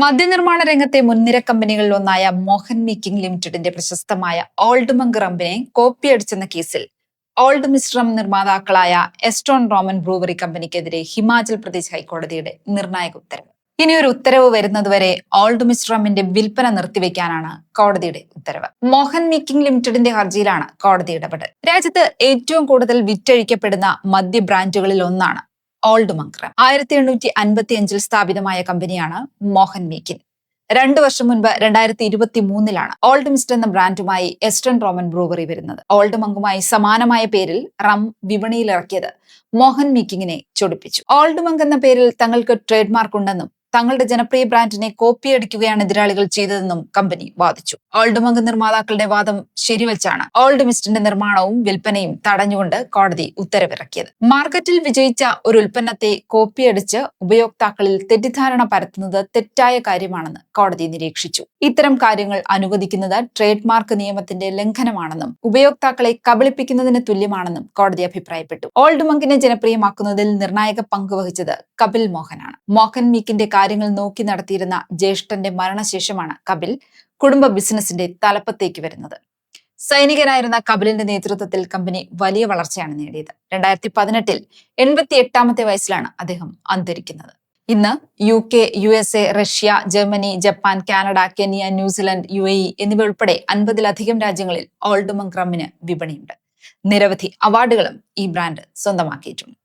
മദ്യനിർമ്മാണ രംഗത്തെ മുൻനിര കമ്പനികളിൽ ഒന്നായ മോഹൻ മേക്കിംഗ് ലിമിറ്റഡിന്റെ പ്രശസ്തമായ ഓൾഡ് മങ്ക് റമ്പിനെ കോപ്പിയടിച്ചെന്ന കേസിൽ ഓൾഡ് മിശ്രം നിർമ്മാതാക്കളായ എസ്റ്റോൺ റോമൻ ബ്രൂവറി കമ്പനിക്കെതിരെ ഹിമാചൽ പ്രദേശ് ഹൈക്കോടതിയുടെ നിർണായക ഉത്തരവ്. ഇനി ഒരു ഉത്തരവ് വരുന്നതുവരെ ഓൾഡ് മിശ്രമിന്റെ വിൽപ്പന നിർത്തിവെക്കാനാണ് കോടതിയുടെ ഉത്തരവ്. മോഹൻ മേക്കിംഗ് ലിമിറ്റഡിന്റെ ഹർജിയിലാണ് കോടതി ഇടപെടൽ. രാജ്യത്ത് ഏറ്റവും കൂടുതൽ വിറ്റഴിക്കപ്പെടുന്ന മദ്യ ബ്രാൻഡുകളിൽ ഒന്നാണ് ഓൾഡ് മങ്ക് റം. 1855 സ്ഥാപിതമായ കമ്പനിയാണ് മോഹൻ മേക്കിൻ. 2 വർഷം മുൻപ് 2023 ഓൾഡ് മിസ്റ്റ് എന്ന ബ്രാൻഡുമായി എസ്റ്റൺ റോമൻ ബ്രൂവറി വരുന്നത്. ഓൾഡ് മങ്കുമായി സമാനമായ പേരിൽ റം വിപണിയിലിറക്കിയത് മോഹൻ മേക്കിങ്ങിനെ ചൊടിപ്പിച്ചു. ഓൾഡ് മങ്ക് എന്ന പേരിൽ തങ്ങൾക്ക് ട്രേഡ് മാർക്ക് ഉണ്ടെന്നും തങ്ങളുടെ ജനപ്രിയ ബ്രാൻഡിനെ കോപ്പിയടിക്കുകയാണ് എതിരാളികൾ ചെയ്തതെന്നും കമ്പനി വാദിച്ചു. ഓൾഡ് മങ്ക് നിർമ്മാതാക്കളുടെ വാദം ശരിവെച്ചാണ് ഓൾഡ് മിസ്റ്റിന്റെ നിർമ്മാണവും വിൽപ്പനയും തടഞ്ഞുകൊണ്ട് കോടതി ഉത്തരവിറക്കിയത്. മാർക്കറ്റിൽ വിജയിച്ച ഒരു ഉൽപ്പന്നത്തെ കോപ്പിയടിച്ച് ഉപയോക്താക്കളിൽ തെറ്റിദ്ധാരണ പരത്തുന്നത് തെറ്റായ കാര്യമാണെന്ന് കോടതി നിരീക്ഷിച്ചു. ഇത്തരം കാര്യങ്ങൾ അനുവദിക്കുന്നത് ട്രേഡ് മാർക്ക് നിയമത്തിന്റെ ലംഘനമാണെന്നും ഉപയോക്താക്കളെ കബളിപ്പിക്കുന്നതിന് തുല്യമാണെന്നും കോടതി അഭിപ്രായപ്പെട്ടു. ഓൾഡ് മങ്കിനെ ജനപ്രിയമാക്കുന്നതിൽ നിർണായക പങ്ക് വഹിച്ചത് കപിൽ മോഹനാണ്. മോഹൻ മേക്കിന്റെ കാര്യങ്ങൾ നോക്കി നടത്തിയിരുന്ന ജ്യേഷ്ഠന്റെ മരണശേഷമാണ് കപിൽ കുടുംബ ബിസിനസിന്റെ തലപ്പത്തേക്ക് വരുന്നത്. സൈനികനായിരുന്ന കപിലിന്റെ നേതൃത്വത്തിൽ കമ്പനി വലിയ വളർച്ചയാണ് നേടിയത്. 2018 88ാമത്തെ വയസ്സിലാണ് അദ്ദേഹം അന്തരിക്കുന്നത്. ഇന്ന് UK, USA, Russia, Germany, Japan, Canada, Kenya, New Zealand, UAE എന്നിവ ഉൾപ്പെടെ 50-ലധികം രാജ്യങ്ങളിൽ ഓൾഡ് മങ്ക് റമ്മിന് വിപണിയുണ്ട്. നിരവധി അവാർഡുകളും ഈ ബ്രാൻഡ് സ്വന്തമാക്കിയിട്ടുണ്ട്.